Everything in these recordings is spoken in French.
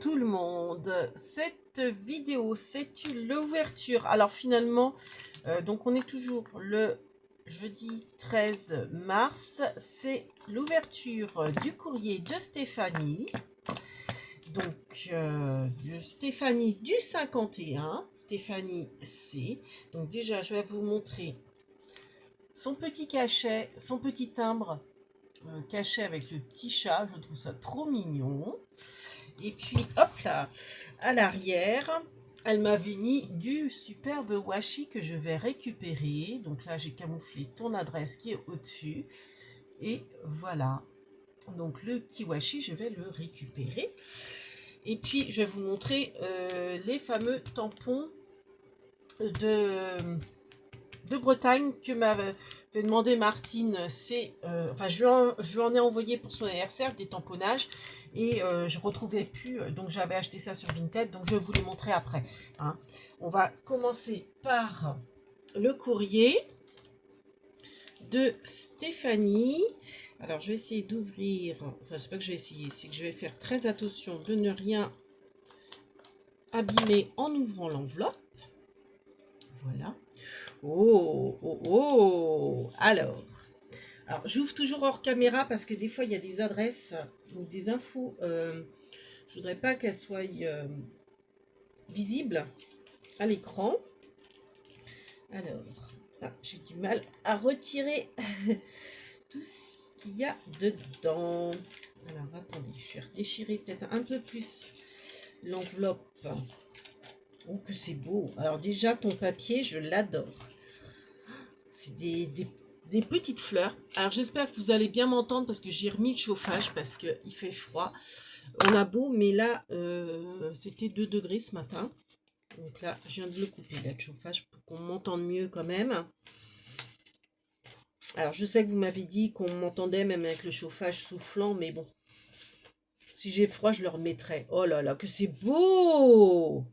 tout le monde. Cette vidéo, c'est l'ouverture. Alors finalement, donc on est toujours le jeudi 13 mars. C'est l'ouverture du courrier de Stéphanie. Donc, de Stéphanie du 51, Stéphanie C. Donc déjà, je vais vous montrer son petit cachet, son petit timbre cachet avec le petit chat. Je trouve ça trop mignon. Et puis, hop là, à l'arrière, elle m'avait mis du superbe washi que je vais récupérer. Donc là, j'ai camouflé ton adresse qui est au-dessus. Et voilà. Donc le petit washi, je vais le récupérer. Et puis, je vais vous montrer les fameux tampons de Bretagne que m'avait demandé Martine. C'est, enfin, je lui en ai envoyé pour son anniversaire des tamponnages et je retrouvais plus, donc j'avais acheté ça sur Vinted, donc je vais vous les montrer après. Hein. On va commencer par le courrier de Stéphanie. Alors, je vais essayer d'ouvrir, enfin, c'est pas que je vais essayer, c'est que je vais faire très attention de ne rien abîmer en ouvrant l'enveloppe. Voilà. Oh, oh, oh. Alors, j'ouvre toujours hors caméra parce que des fois, il y a des adresses ou des infos. Je voudrais pas qu'elles soient visibles à l'écran. Alors, j'ai du mal à retirer tout ce qu'il y a dedans. Alors, attendez, je vais redéchirer peut-être un peu plus l'enveloppe. Oh, que c'est beau. Alors déjà, ton papier, je l'adore. C'est des petites fleurs. Alors j'espère que vous allez bien m'entendre parce que j'ai remis le chauffage parce qu'il fait froid. On a beau, mais là, c'était 2 degrés ce matin. Donc là, je viens de le couper, là, le chauffage, pour qu'on m'entende mieux quand même. Alors je sais que vous m'avez dit qu'on m'entendait même avec le chauffage soufflant, mais bon. Si j'ai froid, je le remettrai. Oh là là, que c'est beau!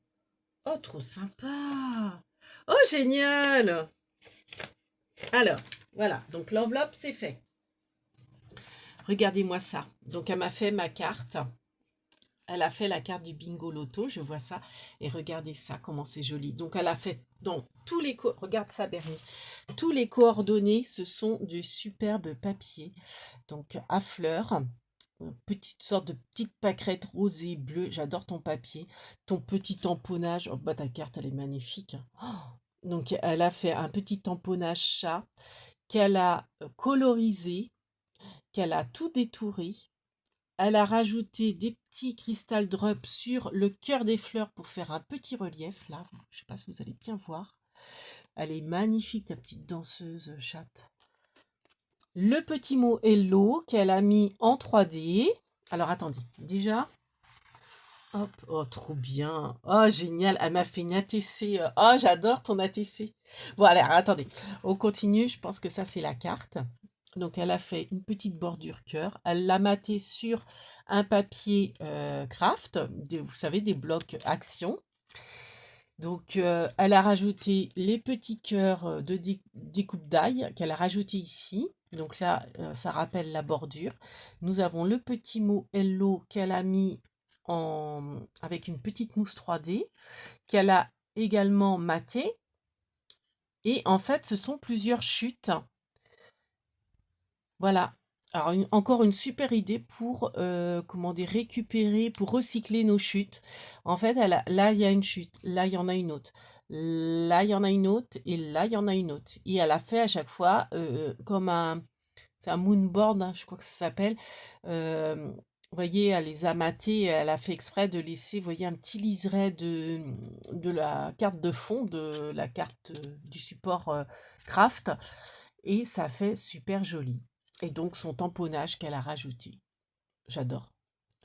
Oh, trop sympa! Oh, génial! Alors, voilà, donc l'enveloppe, c'est fait. Regardez-moi ça. Donc, elle m'a fait ma carte. Elle a fait la carte du bingo loto, je vois ça. Et regardez ça, comment c'est joli. Donc, elle a fait dans tous les... Regarde ça, Bernie. Tous les coordonnées, ce sont du superbe papier. Donc, à fleurs. Une petite sorte de petite pâquerette rosée, bleue. J'adore ton papier. Ton petit tamponnage. Oh, bah, ta carte, elle est magnifique. Donc, elle a fait un petit tamponnage chat qu'elle a colorisé, qu'elle a tout détouré. Elle a rajouté des petits cristal drops sur le cœur des fleurs pour faire un petit relief. Là, je ne sais pas si vous allez bien voir. Elle est magnifique, ta petite danseuse chatte. Le petit mot hello qu'elle a mis en 3D. Alors, attendez, déjà... Hop, oh, trop bien. Oh, génial. Elle m'a fait une ATC. Oh, j'adore ton ATC. Bon, allez, attendez. On continue. Je pense que ça, c'est la carte. Donc, elle a fait une petite bordure cœur. Elle l'a maté sur un papier craft. Vous savez, des blocs action. Donc, elle a rajouté les petits cœurs de découpe d'ail qu'elle a rajouté ici. Donc là, ça rappelle la bordure. Nous avons le petit mot hello qu'elle a mis avec une petite mousse 3D qu'elle a également maté. Et en fait, ce sont plusieurs chutes. Voilà. Alors, encore une super idée pour, comment dire, récupérer, pour recycler nos chutes. En fait, là, il y a une chute, là, il y en a une autre, là, il y en a une autre, et là, il y en a une autre. Et elle a fait à chaque fois comme c'est un moonboard, hein, je crois que ça s'appelle. Vous voyez, elle les a matés, elle a fait exprès de laisser, vous voyez, un petit liseré de la carte de fond, de la carte du support craft. Et ça fait super joli. Et donc son tamponnage qu'elle a rajouté. J'adore.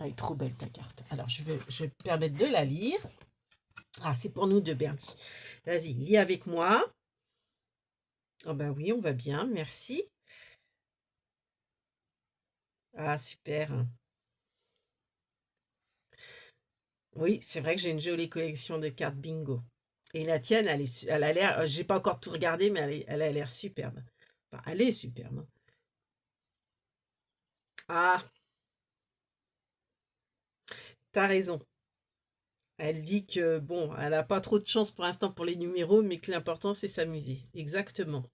Elle est trop belle ta carte. Alors je vais me permettre de la lire. Ah, c'est pour nous deux, Bernie. Vas-y, lis avec moi. Ah ben oui, on va bien, merci. Ah, super. Oui, c'est vrai que j'ai une jolie collection de cartes bingo. Et la tienne, elle a l'air, j'ai pas encore tout regardé, mais elle a l'air superbe. Enfin, elle est superbe. Hein. Ah, t'as raison. Elle dit que, bon, elle n'a pas trop de chance pour l'instant pour les numéros, mais que l'important, c'est s'amuser. Exactement.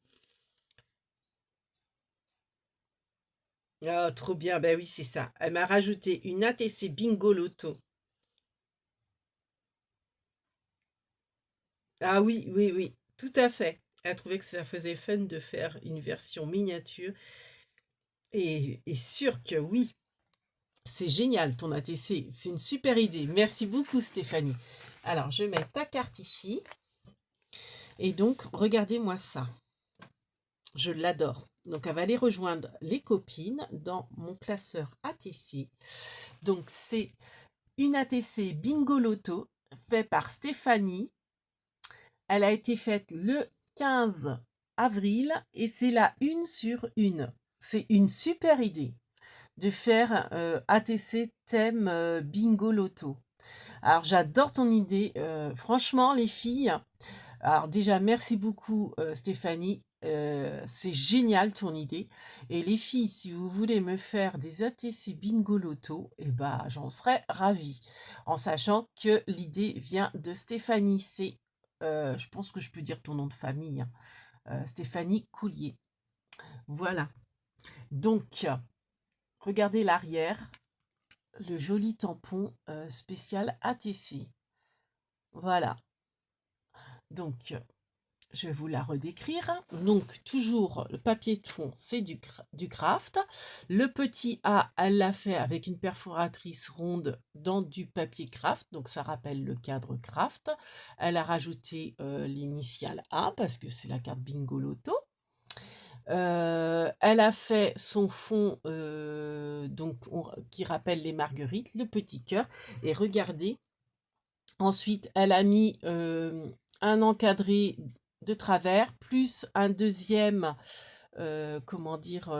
Ah, trop bien, ben oui, c'est ça. Elle m'a rajouté une ATC Bingo Loto. Ah oui, oui, oui, tout à fait. Elle trouvait que ça faisait fun de faire une version miniature. Et sûr que oui, c'est génial ton ATC. C'est une super idée. Merci beaucoup, Stéphanie. Alors, je mets ta carte ici. Et donc, regardez-moi ça. Je l'adore. Donc, elle va aller rejoindre les copines dans mon classeur ATC. Donc, c'est une ATC Bingo Loto faite par Stéphanie. Elle a été faite le 15 avril et c'est la 1 sur 1. C'est une super idée de faire ATC thème Bingo Loto. Alors, j'adore ton idée. Franchement, les filles, alors déjà, merci beaucoup Stéphanie. C'est génial ton idée. Et les filles, si vous voulez me faire des ATC Bingo Loto, eh ben, j'en serais ravie. En sachant que l'idée vient de Stéphanie. Je pense que je peux dire ton nom de famille, hein. Stéphanie Coulier. Voilà. Donc, regardez l'arrière, le joli tampon spécial ATC. Voilà. Donc, je vais vous la redécrire. Donc, toujours, le papier de fond, c'est du craft. Le petit A, elle l'a fait avec une perforatrice ronde dans du papier craft. Donc, ça rappelle le cadre craft. Elle a rajouté l'initiale A parce que c'est la carte Bingo Loto. Elle a fait son fond donc, qui rappelle les marguerites, le petit cœur. Et regardez, ensuite, elle a mis un encadré de travers, plus un deuxième, comment dire,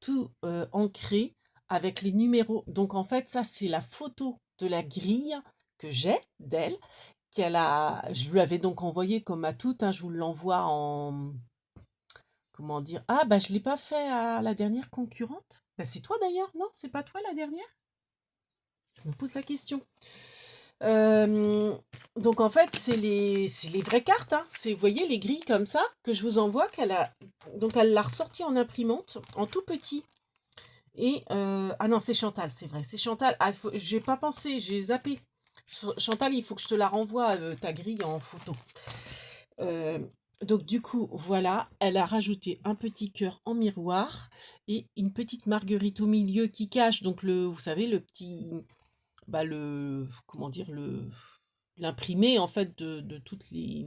tout ancré avec les numéros. Donc en fait, ça c'est la photo de la grille que j'ai d'elle, je lui avais donc envoyé comme à toutes, hein, je vous l'envoie en, comment dire, ah bah je l'ai pas fait à la dernière concurrente. Bah, c'est toi d'ailleurs, non? C'est pas toi la dernière? Je me pose la question. Donc en fait, c'est les vraies cartes, hein. C'est, vous voyez, les grilles comme ça que je vous envoie, donc elle l'a ressorti en imprimante, en tout petit. Et ah non, c'est Chantal, c'est vrai, c'est Chantal. Ah, j'ai pas pensé, j'ai zappé. Chantal, il faut que je te la renvoie, ta grille en photo. Euh, donc du coup, voilà, elle a rajouté un petit cœur en miroir et une petite marguerite au milieu qui cache donc vous savez, le petit, bah comment dire, l'imprimé en fait de toutes les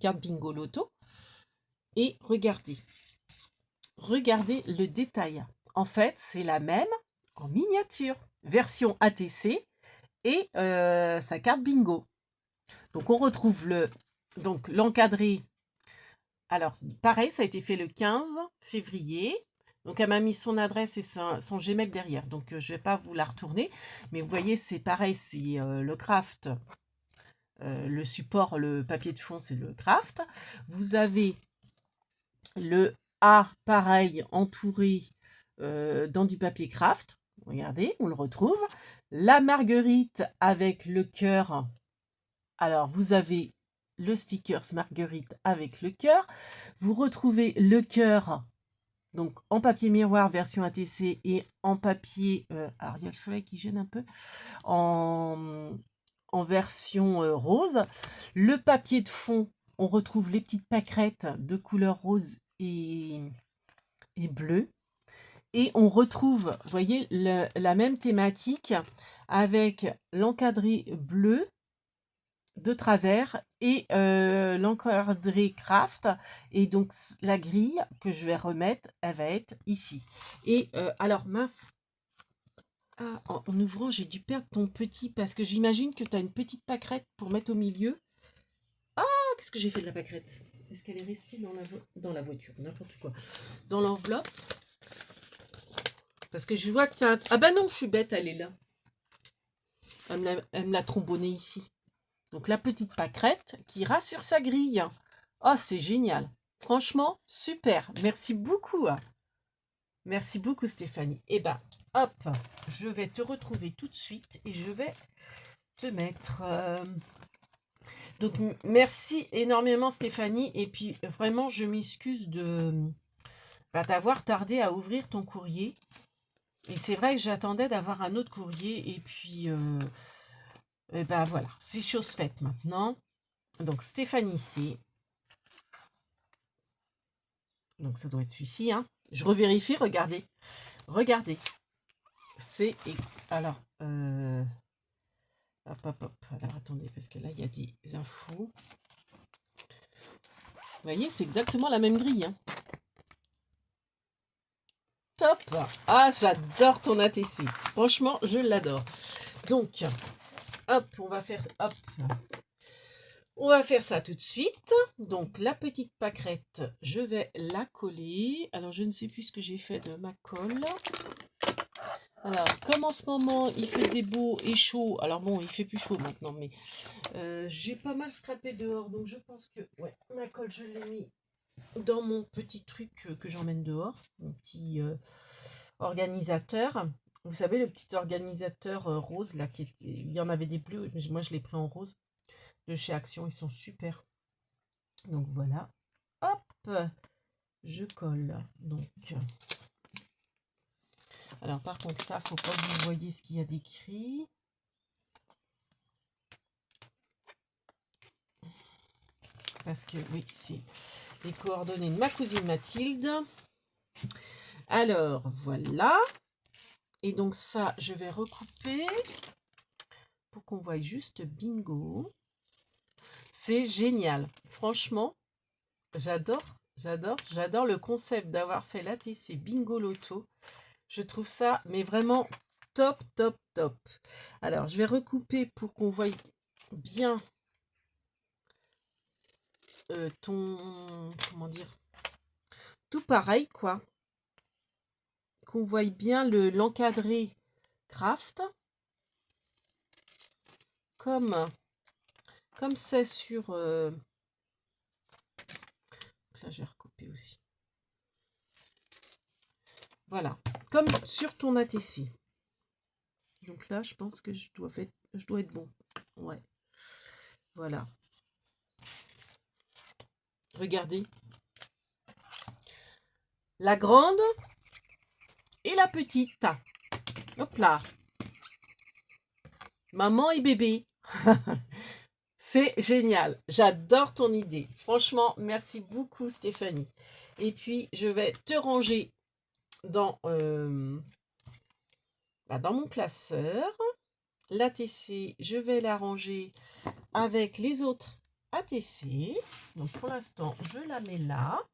cartes Bingo Loto. Et regardez le détail. En fait, c'est la même en miniature, version ATC et sa carte Bingo. Donc on retrouve l'encadré. Alors pareil, ça a été fait le 15 février. Donc elle m'a mis son adresse et son Gmail derrière. Donc je ne vais pas vous la retourner. Mais vous voyez, c'est pareil, c'est le craft. Le support, le papier de fond, c'est le craft. Vous avez le A, pareil, entouré dans du papier craft. Regardez, on le retrouve. La marguerite avec le cœur. Alors, vous avez le stickers marguerite avec le cœur. Vous retrouvez le cœur donc en papier miroir version ATC et en papier, alors il y a le soleil qui gêne un peu, en version rose. Le papier de fond, on retrouve les petites pâquerettes de couleur rose et bleu. Et on retrouve, vous voyez, la même thématique avec l'encadré bleu de travers et l'encadré craft. Et donc, la grille que je vais remettre, elle va être ici. Et alors, mince, ah, en ouvrant, j'ai dû perdre ton petit parce que j'imagine que tu as une petite pâquerette pour mettre au milieu. Ah, qu'est-ce que j'ai fait de la pâquerette? Est-ce qu'elle est restée dans la voiture? N'importe quoi. Dans l'enveloppe. Parce que je vois que tu as... Ah bah non, je suis bête, elle est là. Elle me l'a trombonné ici. Donc la petite pâquerette qui ira sur sa grille. Oh, c'est génial. Franchement, super. Merci beaucoup. Merci beaucoup, Stéphanie. Eh ben, hop, je vais te retrouver tout de suite et je vais te mettre. Donc, merci énormément Stéphanie. Et puis, vraiment, je m'excuse de d'avoir tardé à ouvrir ton courrier. Et c'est vrai que j'attendais d'avoir un autre courrier. Et puis, voilà, c'est chose faite maintenant. Donc, Stéphanie C. Donc, ça doit être celui-ci, hein. Je revérifie, regardez. Regardez. C'est... Alors, hop, hop, hop. Alors, attendez, parce que là, il y a des infos. Vous voyez, c'est exactement la même grille, hein. Top! Ah, j'adore ton ATC. Franchement, je l'adore. Donc, hop, on va faire... Hop. On va faire ça tout de suite. Donc, la petite pâquerette, je vais la coller. Alors, je ne sais plus ce que j'ai fait de ma colle. Alors, comme en ce moment, il faisait beau et chaud. Alors bon, il fait plus chaud maintenant, mais j'ai pas mal scrapé dehors. Donc, je pense que, ouais, ma colle, je l'ai mis dans mon petit truc que j'emmène dehors. Mon petit organisateur. Vous savez, le petit organisateur rose, là, il y en avait des bleus. Mais moi, je l'ai pris en rose. De chez Action, ils sont super. Donc voilà, hop, je colle. Donc, alors par contre ça, faut pas que vous voyez ce qu'il y a d'écrit. Parce que oui, c'est les coordonnées de ma cousine Mathilde. Alors voilà. Et donc ça, je vais recouper pour qu'on voie juste bingo. C'est génial. Franchement, j'adore le concept d'avoir fait l'ATC Bingo Loto. Je trouve ça, mais vraiment top, top, top. Alors, je vais recouper pour qu'on voie bien comment dire, tout pareil, quoi. Qu'on voie bien l'encadré craft. Comme c'est sur... là, je vais recouper aussi. Voilà, comme sur ton ATC. Donc là, je pense que je dois être bon. Ouais. Voilà. Regardez. La grande et la petite. Hop là. Maman et bébé. C'est génial. J'adore ton idée. Franchement, merci beaucoup Stéphanie. Et puis, je vais te ranger dans mon classeur. L'ATC, je vais la ranger avec les autres ATC. Donc, pour l'instant, je la mets là.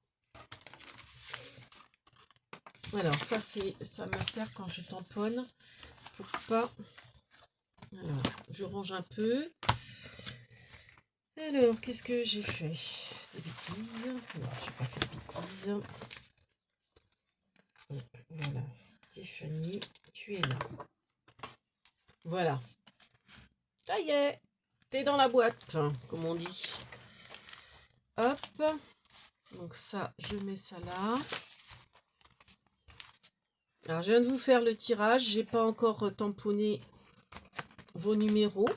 Alors, ça me sert quand je tamponne. Pour pas... Alors, je range un peu. Alors, qu'est-ce que j'ai fait? Des bêtises. Non, je n'ai pas fait de bêtises. Donc, voilà, Stéphanie, tu es là. Voilà. Ça y est, t'es dans la boîte, comme on dit. Hop. Donc ça, je mets ça là. Alors, je viens de vous faire le tirage. J'ai pas encore tamponné vos numéros.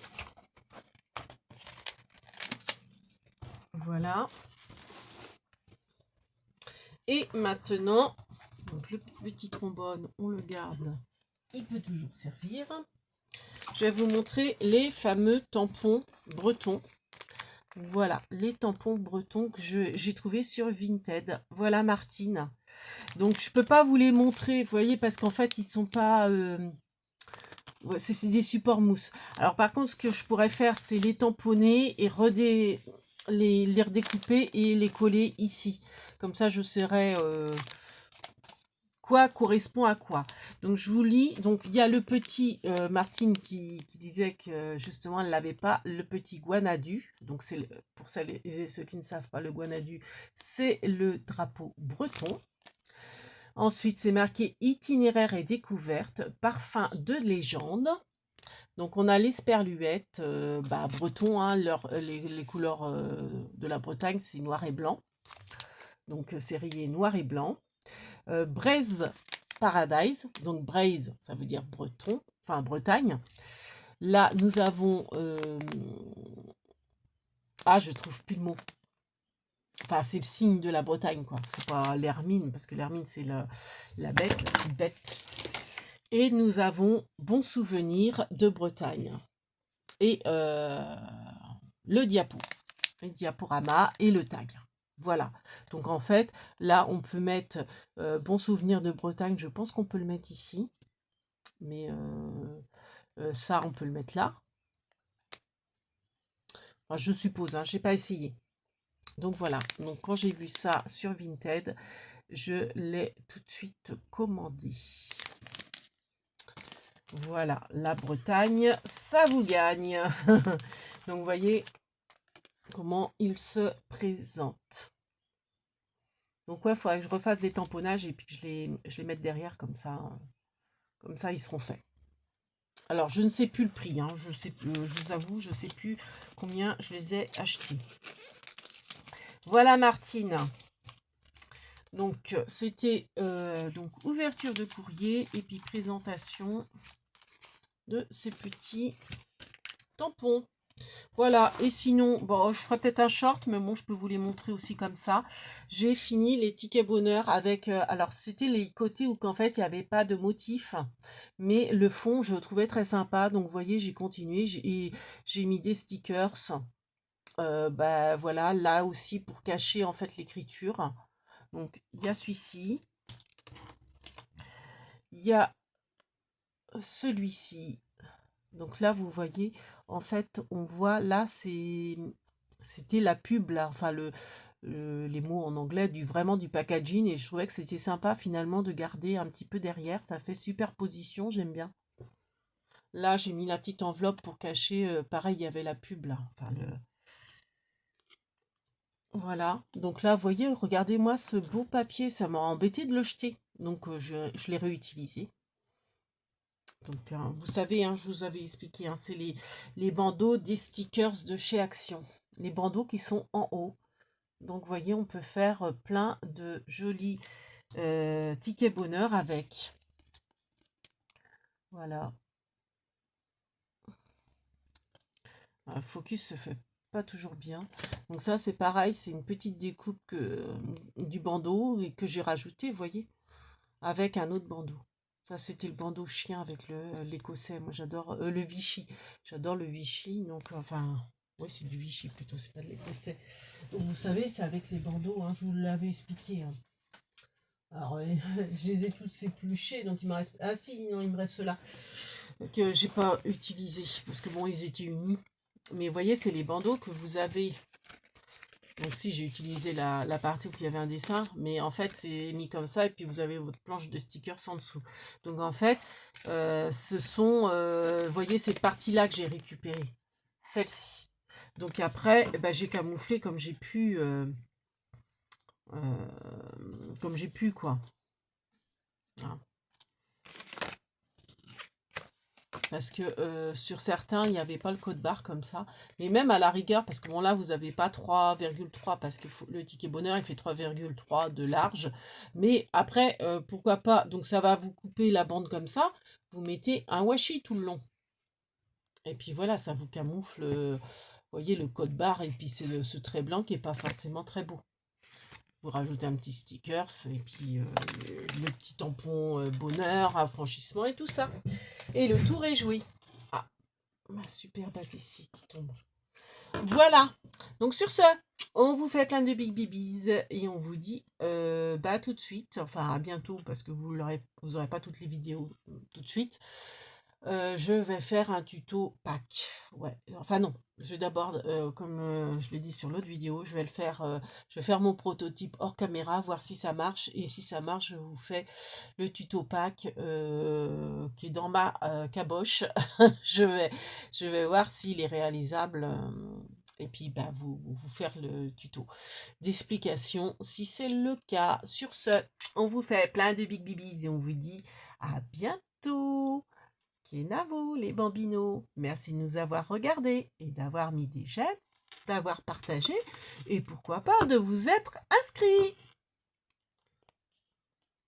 Voilà. Et maintenant, donc le petit trombone, on le garde. Il peut toujours servir. Je vais vous montrer les fameux tampons bretons. Voilà, les tampons bretons que j'ai trouvés sur Vinted. Voilà Martine. Donc, je peux pas vous les montrer, vous voyez, parce qu'en fait, ils sont pas... c'est des supports mousse. Alors, par contre, ce que je pourrais faire, c'est les tamponner et les redécouper et les coller ici. Comme ça, je saurais quoi correspond à quoi. Donc, je vous lis. Donc, il y a le petit Martine qui disait que, justement, elle n'avait pas le petit guanadu. Donc, c'est pour celles et ceux qui ne savent pas, le guanadu, c'est le drapeau breton. Ensuite, c'est marqué itinéraire et découverte, parfum de légende. Donc, on a l'esperluette, breton, hein, les couleurs de la Bretagne, c'est noir et blanc. Donc, c'est rayé noir et blanc. Braise Paradise, donc Braise, ça veut dire breton, enfin Bretagne. Là, nous avons... Ah, je trouve plus le mot. Enfin, c'est le signe de la Bretagne, quoi. C'est pas l'hermine, parce que l'hermine, c'est la bête, la petite bête. Et nous avons Bon souvenir de Bretagne. Et le diaporama et le tag. Voilà. Donc, en fait, là, on peut mettre Bon souvenir de Bretagne. Je pense qu'on peut le mettre ici. Mais ça, on peut le mettre là. Enfin, je suppose, hein, je n'ai pas essayé. Donc voilà, donc quand j'ai vu ça sur Vinted, je l'ai tout de suite commandé. Voilà, la Bretagne, ça vous gagne. Donc vous voyez comment il se présente. Donc ouais, il faudrait que je refasse des tamponnages et puis que je les mette derrière comme ça ils seront faits. Alors je ne sais plus le prix, hein, je vous avoue, je ne sais plus combien je les ai achetés. Voilà Martine. Donc, c'était donc ouverture de courrier et puis présentation de ces petits tampons. Voilà, et sinon, bon, je ferai peut-être un short, mais bon, je peux vous les montrer aussi comme ça. J'ai fini les tickets bonheur avec, alors c'était les côtés où qu'en fait, il n'y avait pas de motif, mais le fond, je le trouvais très sympa. Donc, vous voyez, j'ai continué, j'ai mis des stickers. Bah, voilà, là aussi pour cacher en fait l'écriture. Donc, il y a celui-ci. Il y a celui-ci. Donc là, vous voyez, en fait, on voit là, c'était la pub, là, enfin, les mots en anglais, vraiment du packaging. Et je trouvais que c'était sympa, finalement, de garder un petit peu derrière. Ça fait superposition, j'aime bien. Là, j'ai mis la petite enveloppe pour cacher. Pareil, il y avait la pub, là. Enfin, Voilà. Donc là, vous voyez, regardez-moi ce beau papier. Ça m'a embêté de le jeter. Donc, je l'ai réutilisé. Donc, vous savez, hein, je vous avais expliqué, hein, c'est les bandeaux des stickers de chez Action. Les bandeaux qui sont en haut. Donc, vous voyez, on peut faire plein de jolis tickets bonheur avec. Voilà. Le focus se fait pas toujours bien. Donc ça, c'est pareil, c'est une petite découpe du bandeau et que j'ai rajouté, vous voyez, avec un autre bandeau. Ça, c'était le bandeau chien avec l'écossais. Moi, j'adore le Vichy. J'adore le Vichy. Donc, enfin, oui, c'est du Vichy plutôt, c'est pas de l'écossais. Donc, vous savez, c'est avec les bandeaux, hein, je vous l'avais expliqué. Hein. Alors, je les ai tous épluchés, donc il me reste... Ah si, non, il me reste ceux-là que j'ai pas utilisé parce que bon, ils étaient unis. Mais vous voyez, c'est les bandeaux que vous avez. Donc si j'ai utilisé la partie où il y avait un dessin, mais en fait c'est mis comme ça et puis vous avez votre planche de stickers en dessous. Donc en fait, ce sont, vous voyez cette partie-là que j'ai récupérée, celle-ci. Donc après, eh ben, j'ai camouflé comme j'ai pu quoi. Voilà. Parce que sur certains, il n'y avait pas le code barre comme ça. Mais même à la rigueur, parce que bon là, vous n'avez pas 3,3, parce que le ticket bonheur, il fait 3,3 de large. Mais après, pourquoi pas, donc ça va vous couper la bande comme ça, vous mettez un washi tout le long. Et puis voilà, ça vous camoufle, vous voyez, le code barre, et puis c'est ce trait blanc qui n'est pas forcément très beau. Vous rajoutez un petit sticker, et puis le petit tampon bonheur, affranchissement et tout ça. Et le tour est joué. Ah, ma super pâtisserie qui tombe. Voilà. Donc sur ce, on vous fait plein de big bibis et on vous dit bah tout de suite, enfin à bientôt parce que vous aurez pas toutes les vidéos tout de suite. Je vais faire un tuto pack. Ouais, enfin non, je vais d'abord, comme je l'ai dit sur l'autre vidéo, je vais faire mon prototype hors caméra, voir si ça marche. Et si ça marche, je vous fais le tuto pack qui est dans ma caboche. je vais voir s'il est réalisable. Et puis bah, vous faire le tuto d'explication si c'est le cas. Sur ce, on vous fait plein de big bibis et on vous dit à bientôt. Kenavo, les bambinos, merci de nous avoir regardés et d'avoir mis des j'aime, d'avoir partagé et pourquoi pas de vous être inscrits.